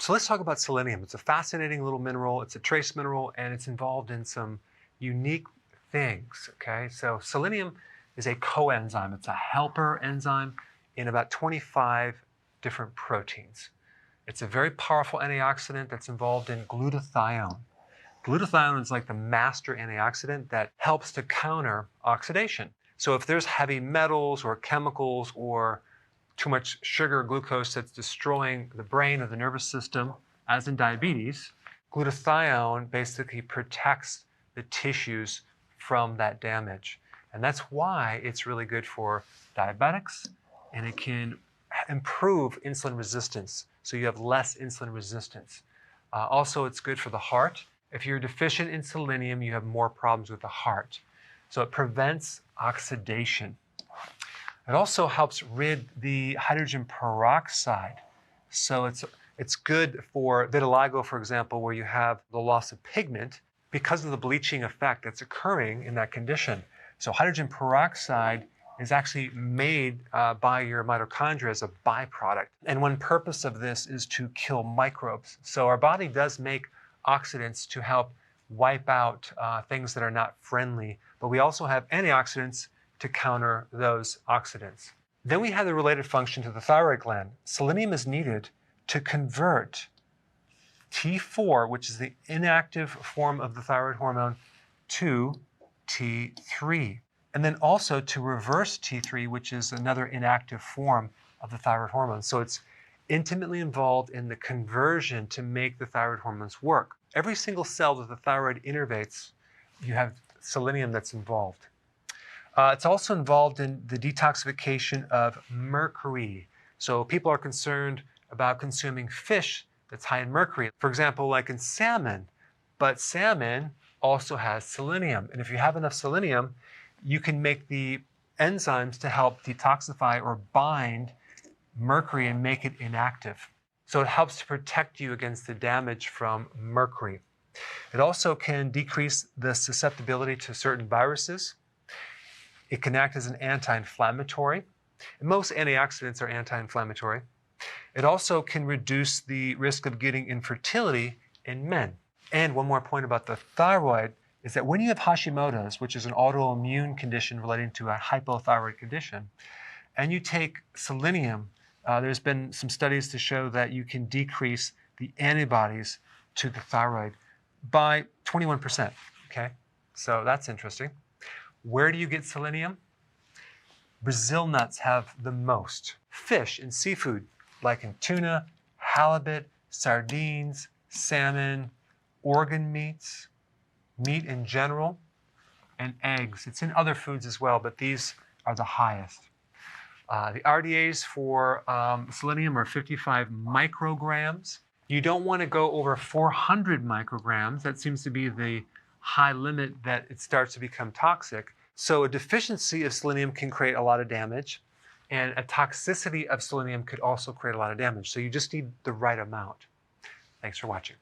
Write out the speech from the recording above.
So let's talk about selenium. It's a fascinating little mineral. It's a trace mineral, and it's involved in some unique things, okay? So selenium is a coenzyme. It's a helper enzyme in about 25 different proteins. It's a very powerful antioxidant that's involved in glutathione. Glutathione is like the master antioxidant that helps to counter oxidation. So if there's heavy metals or chemicals or too much sugar or glucose that's destroying the brain or the nervous system, as in diabetes, glutathione basically protects the tissues from that damage. And that's why it's really good for diabetics, and it can improve insulin resistance, so you have less insulin resistance. Also, it's good for the heart. If you're deficient in selenium, you have more problems with the heart. So it prevents oxidation. It also helps rid the hydrogen peroxide. So it's good for vitiligo, for example, where you have the loss of pigment because of the bleaching effect that's occurring in that condition. So hydrogen peroxide is actually made by your mitochondria as a byproduct. And one purpose of this is to kill microbes. So our body does make oxidants to help wipe out things that are not friendly, but we also have antioxidants to counter those oxidants. Then we have the related function to the thyroid gland. Selenium is needed to convert T4, which is the inactive form of the thyroid hormone, to T3. And then also to reverse T3, which is another inactive form of the thyroid hormone. So it's intimately involved in the conversion to make the thyroid hormones work. Every single cell that the thyroid innervates, you have selenium that's involved. It's also involved in the detoxification of mercury. So people are concerned about consuming fish that's high in mercury, for example, like in salmon. But salmon also has selenium. And if you have enough selenium, you can make the enzymes to help detoxify or bind mercury and make it inactive. So it helps to protect you against the damage from mercury. It also can decrease the susceptibility to certain viruses. It can act as an anti-inflammatory. And most antioxidants are anti-inflammatory. It also can reduce the risk of getting infertility in men. And one more point about the thyroid is that when you have Hashimoto's, which is an autoimmune condition relating to a hypothyroid condition, and you take selenium, there's been some studies to show that you can decrease the antibodies to the thyroid by 21%, okay? So that's interesting. Where do you get selenium? Brazil nuts have the most. Fish and seafood, like in tuna, halibut, sardines, salmon, organ meats, meat in general, and eggs. It's in other foods as well, but these are the highest. The RDAs for selenium are 55 micrograms. You don't want to go over 400 micrograms. That seems to be the high limit that it starts to become toxic. So a deficiency of selenium can create a lot of damage, and a toxicity of selenium could also create a lot of damage. So you just need the right amount. Thanks for watching.